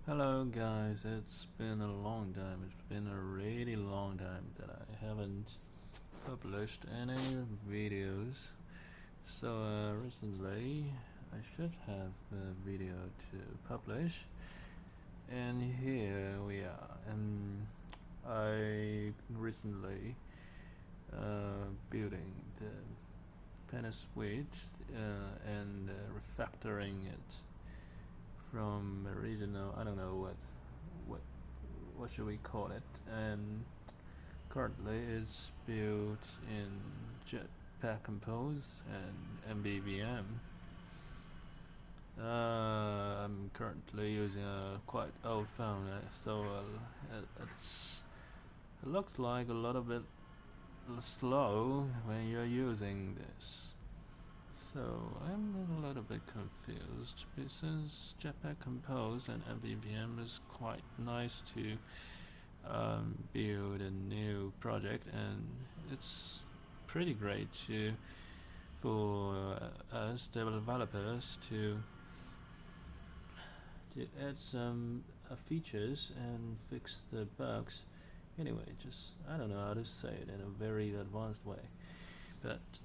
Hello guys, it's been a long time. It's been a really long time that I haven't published any videos. So recently I should have a video to publish, and here we are. And I recently building the PentestSuite and refactoring it from original. I don't know what what should we call it, and currently it's built in Jetpack Compose and MVVM. I'm currently using a quite old phone, so it looks like a little bit slow when you're using this. So I'm a little bit confused, since Jetpack Compose and MVVM is quite nice to build a new project, and it's pretty great for us developers to add some features and fix the bugs. Anyway, just I don't know how to say it in a very advanced way, but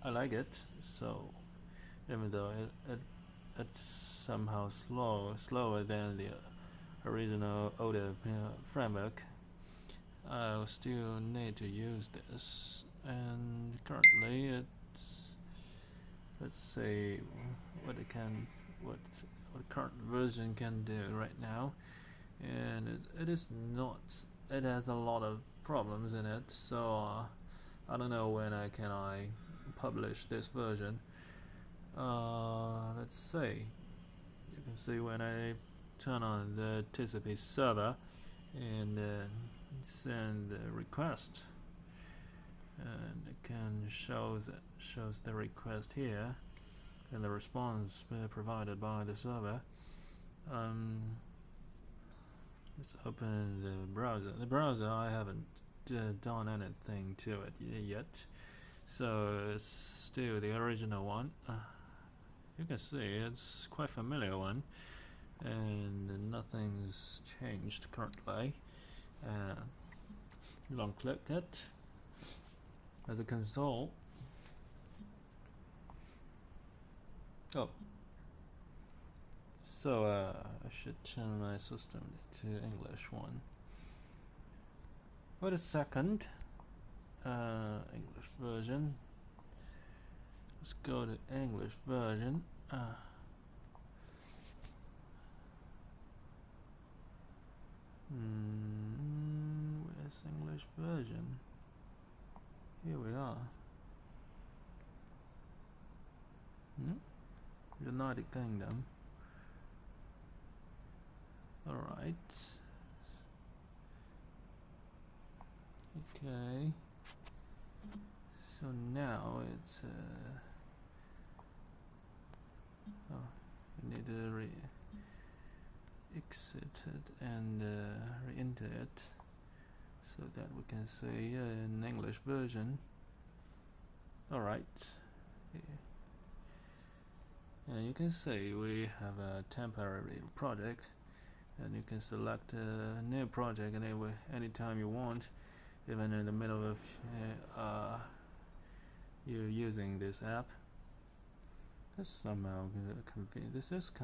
I like it. So even though it's somehow slower than the original older framework, I still need to use this. And currently, it's, let's say what it can, what what current version can do right now, and it is not. It has a lot of problems in it, so I don't know when I publish this version. Let's see. You can see when I turn on the TCP server and send the request, and it can shows the request here and the response provided by the server. Let's open the browser. The browser, I haven't done anything to it yet, so it's still the original one. You can see it's quite familiar one, and nothing's changed currently. Long click it as a console. Oh, so I should turn my system to English one. Wait a second. English version. Let's go to English version. Where's English version? Here we are. United Kingdom. Alright. Okay. So now it's we need to exit it and re-enter it so that we can see an English version. Alright. You can see we have a temporary project, and you can select a new project anytime you want, even in the middle of you using this app. This is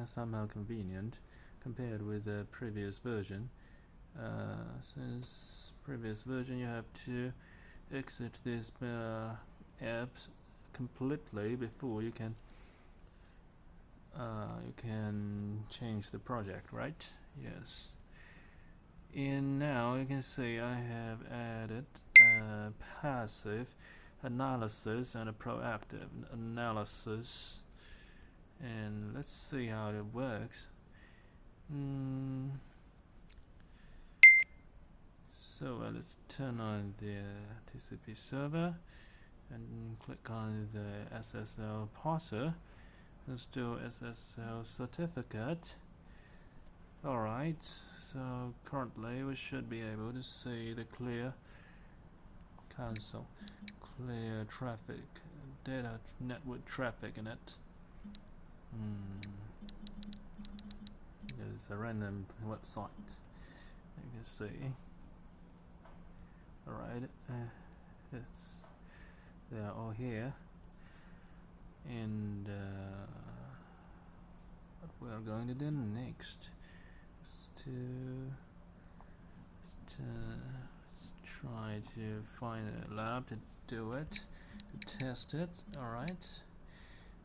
somehow convenient compared with the previous version. Since previous version you have to exit this app completely before you can change the project, right? Yes. And now you can see I have added a passive analysis and a proactive analysis, and let's see how it works. So let's turn on the TCP server and click on the SSL parser. Let's do SSL certificate. Alright, so currently we should be able to see the clear console, clear traffic, data network traffic in it. a random website. You can see. Alright, they are all here, and what we are going to do next is to let's try to find a lab to do it, to test it. Alright,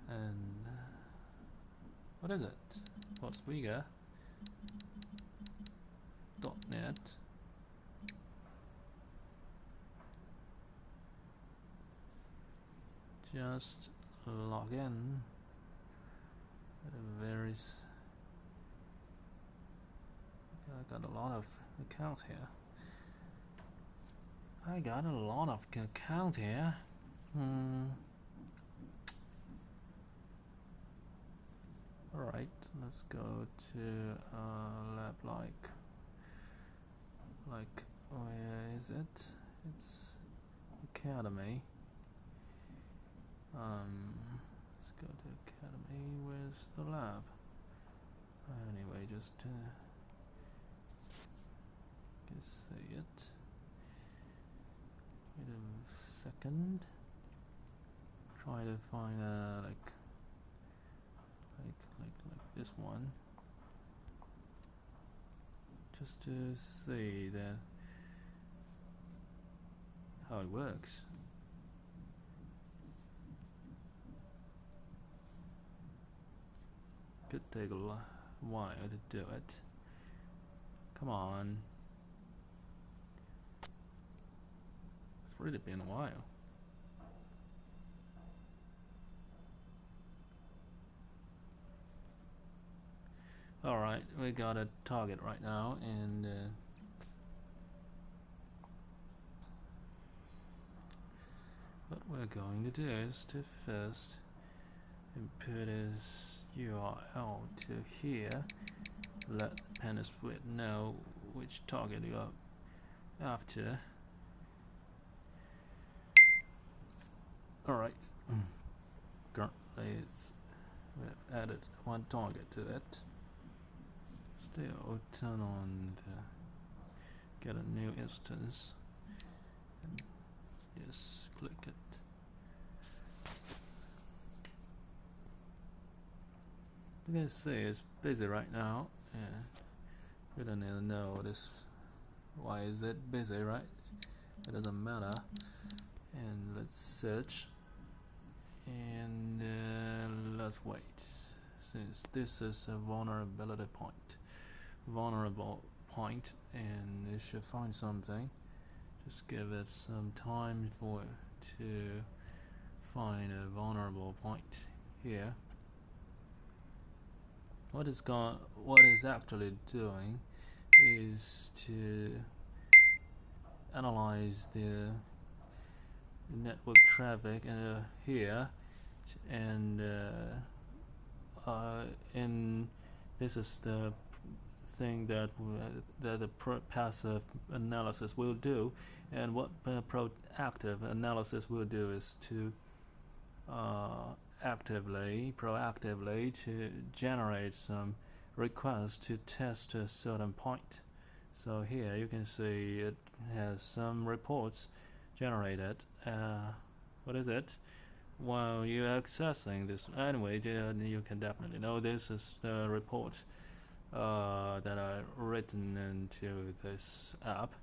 and what is it? Postbigger.net. Just log in. I got a lot of accounts here. Alright, let's go to lab like where is it? It's Academy. Let's go to Academy. Where's the lab? Anyway, just can see it. Wait a second. Try to find like this one, just to see that how it works. Could take a while to do it. Come on. It's really been a while. Alright, we got a target right now, and what we're going to do is to first input his URL to here, let PentestSuite know which target you are after. Alright, currently we've added one target to it. Still turn on the get a new instance and just click it. You can see it's busy right now. We don't even know why is it busy, right? It doesn't matter. And let's search, and let's wait, since this is a vulnerable point, and it should find something. Just give it some time for it to find a vulnerable point here. What it's actually doing is to analyze the network traffic here, and this is the thing that the passive analysis will do, and what proactive analysis will do is to proactively to generate some requests to test a certain point. So here you can see it has some reports generated. What is it? While you're accessing this, anyway, you can definitely know this is the report that are written into this app.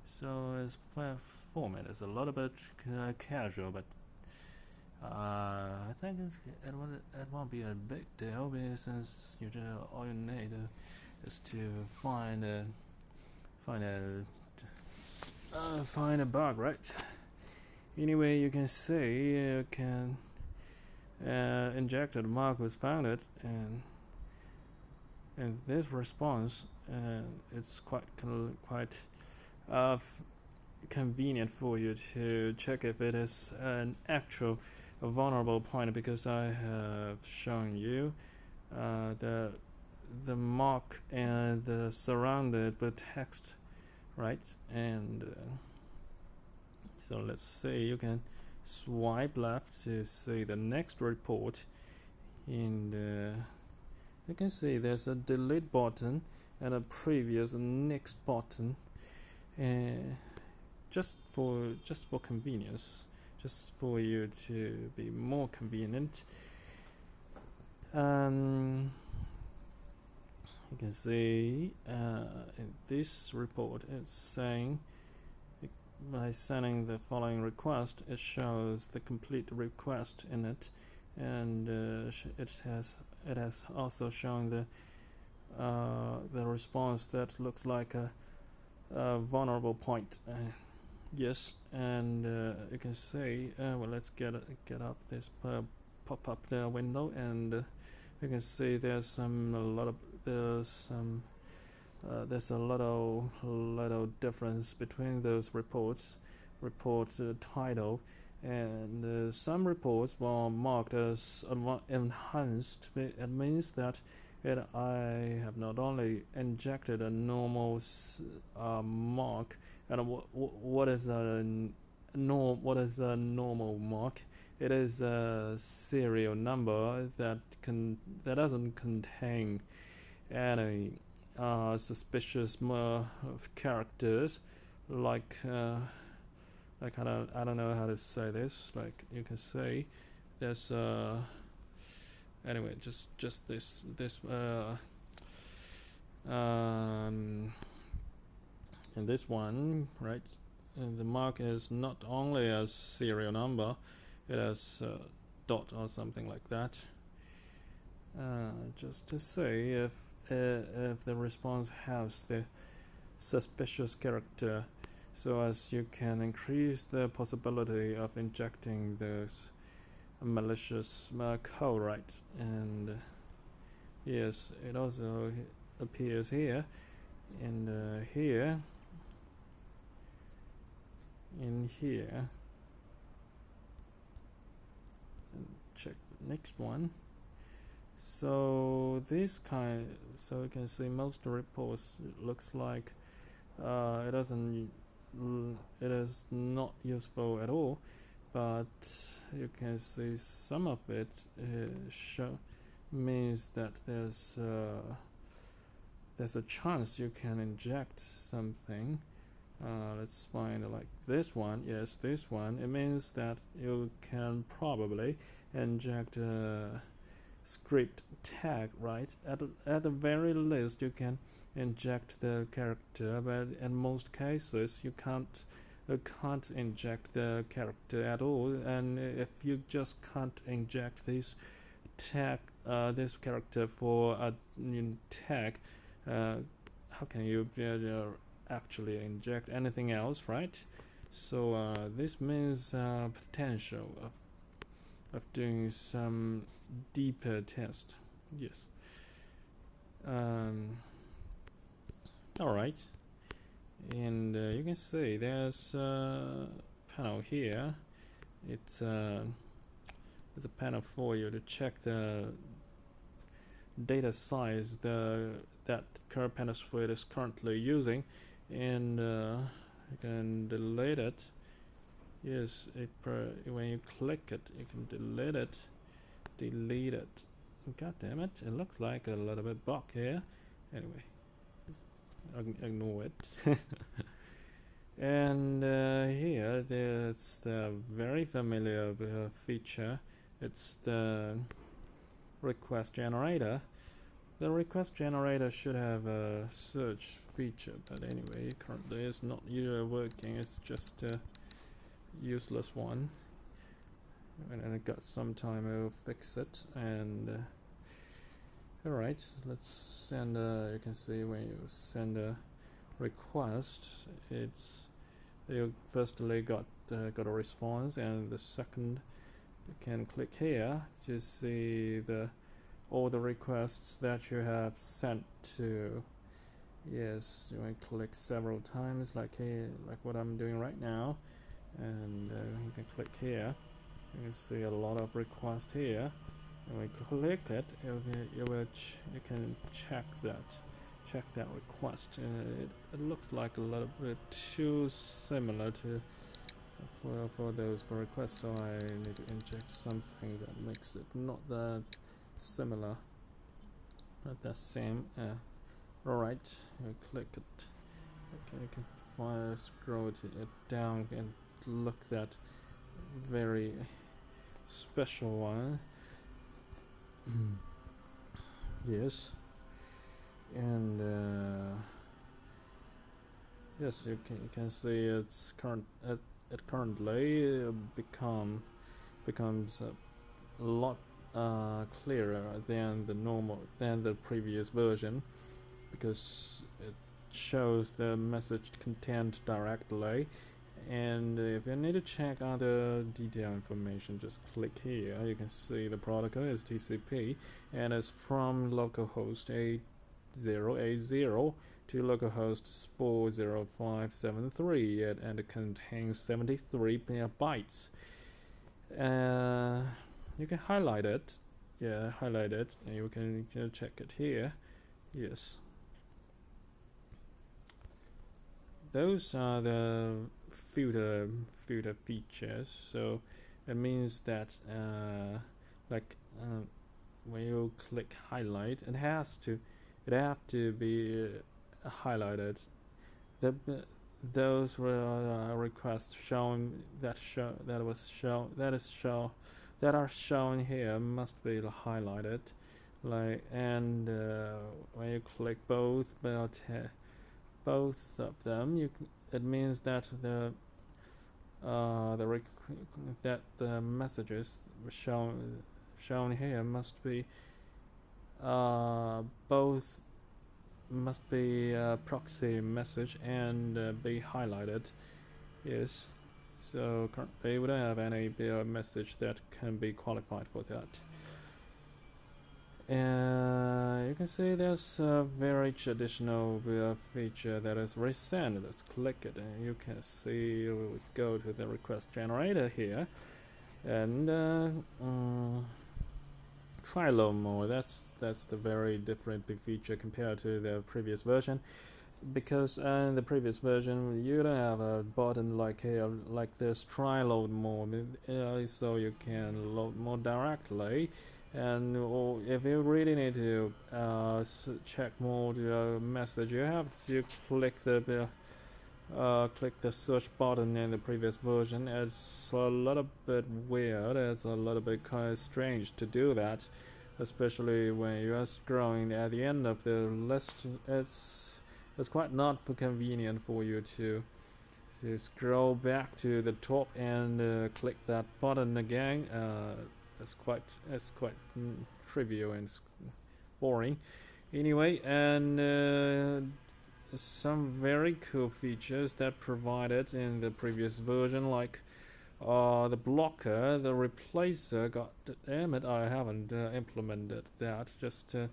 So its format is a little bit casual, but I think it won't be a big deal, because since all you need is to find a bug, right? Anyway, you can see you can injected mark was found it, and this response, it's quite convenient for you to check if it is an actual vulnerable point, because I have shown you the mark and the surrounded with text, right? And so let's say you can swipe left to see the next report, and You can see there's a delete button and a previous next button, and just for convenience, just for you to be more convenient. You can see in this report it's saying by sending the following request, it shows the complete request in it, and it has also shown the response that looks like a vulnerable point. Yes, and you can see. Well, let's get up this pop-up window, and you can see there's a little difference between those reports. Report title, and some reports were marked as enhanced. It means that I have not only injected a normal mark, and what is a normal mark? It is a serial number that doesn't contain any suspicious characters, like I don't know how to say this. Like, you can say there's anyway, just this in this one, right? And the mark is not only a serial number, it has a dot or something like that. Just to say if the response has the suspicious character, so as you can increase the possibility of injecting this malicious code, right? And yes, it also appears here, and here, in here, and check the next one. So so you can see most reports, it looks like it is not useful at all, but you can see some of it means that there's a chance you can inject something. Let's find like this one. Yes, this one. It means that you can probably inject a script tag, right? At the very least, you can inject the character, but in most cases, you can't inject the character at all. And if you just can't inject this this character for a tag, how can you actually inject anything else, right? So this means potential of doing some deeper test. Yes. All right. And you can see there's a panel here. It's a panel for you to check the data size that PentestSuite is currently using, and you can delete it. Yes, when you click it, you can delete it. God damn it! It looks like a little bit bug here. Anyway, ignore it. And here, there's the very familiar feature. It's the request generator. The request generator should have a search feature, but anyway, currently it's not working. It's just a useless one, and I got some time to fix it. And alright, let's send you can see when you send a request, you firstly got a response, and the second you can click here to see all the requests that you have sent to. Yes, you can click several times, like here, like what I'm doing right now, and you can click here. You can see a lot of requests here. And when you click it, you can check that request. It looks like a little bit too similar to for those requests, so I need to inject something that makes it not that similar. not the same. Alright, you click it. Okay, you can scroll it down and look that very special one. Yes, and yes, you can see it's it currently becomes a lot clearer than the previous version, because it shows the message content directly. And if you need to check other detailed information, just click here. You can see the protocol is TCP and it's from localhost 8080 to localhost 40573, and it contains 73 bytes. You can highlight it. Yeah, highlight it, and you can check it here. Yes. Those are the filter features. So it means that when you click highlight, it have to be highlighted. Those were requests shown that are shown here must be highlighted. When you click both of them, it means that the messages shown here must be both must be a proxy message and be highlighted. Yes, so currently we don't have any message that can be qualified for that. You can see there's a very traditional feature that is resend. Let's click it, and you can see we go to the request generator here, and try load more. That's the very different feature compared to the previous version, because in the previous version you don't have a button like here like this, try load more, so you can load more directly. And if you really need to check more message, you have to click the search button in the previous version. It's a little bit weird. It's a little bit kind of strange to do that, especially when you are scrolling at the end of the list. It's quite not convenient for you to scroll back to the top and click that button again. It's quite trivial and boring. Anyway, and some very cool features that provided in the previous version, like the blocker, the replacer. God damn it, I haven't implemented that. Just the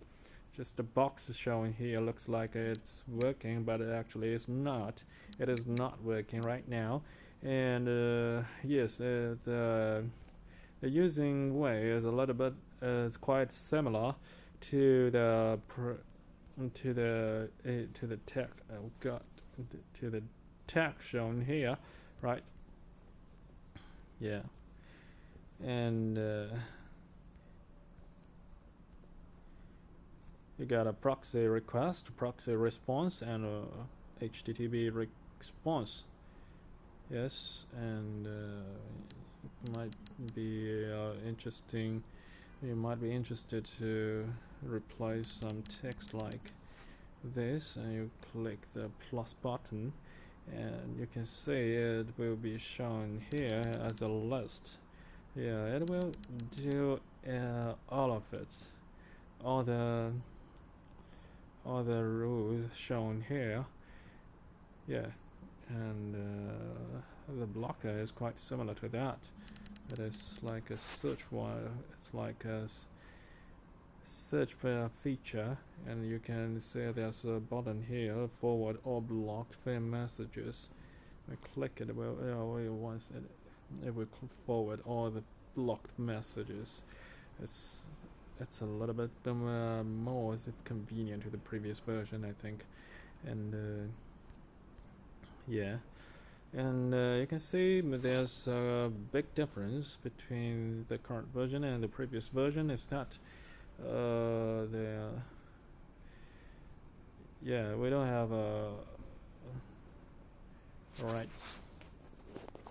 box showing here looks like it's working, but it actually is not. It is not working right now. And yes, the using way is a little bit is quite similar to the tech. Oh god, to the tech shown here, right? Yeah, and you got a proxy request, proxy response, and a HTTP response. Yes, and might be interesting. You might be interested to replace some text like this, and you click the plus button, and you can see it will be shown here as a list. Yeah, it will do all of it, all the rules shown here. Yeah, and the blocker is quite similar to that. It is like a search wire. It's like a search feature, and you can see there's a button here, forward or blocked messages. We click it, it will forward all the blocked messages. It's a little bit more convenient to the previous version, I think, and yeah. And you can see there's a big difference between the current version and the previous version. Is that yeah, we don't have a. Alright.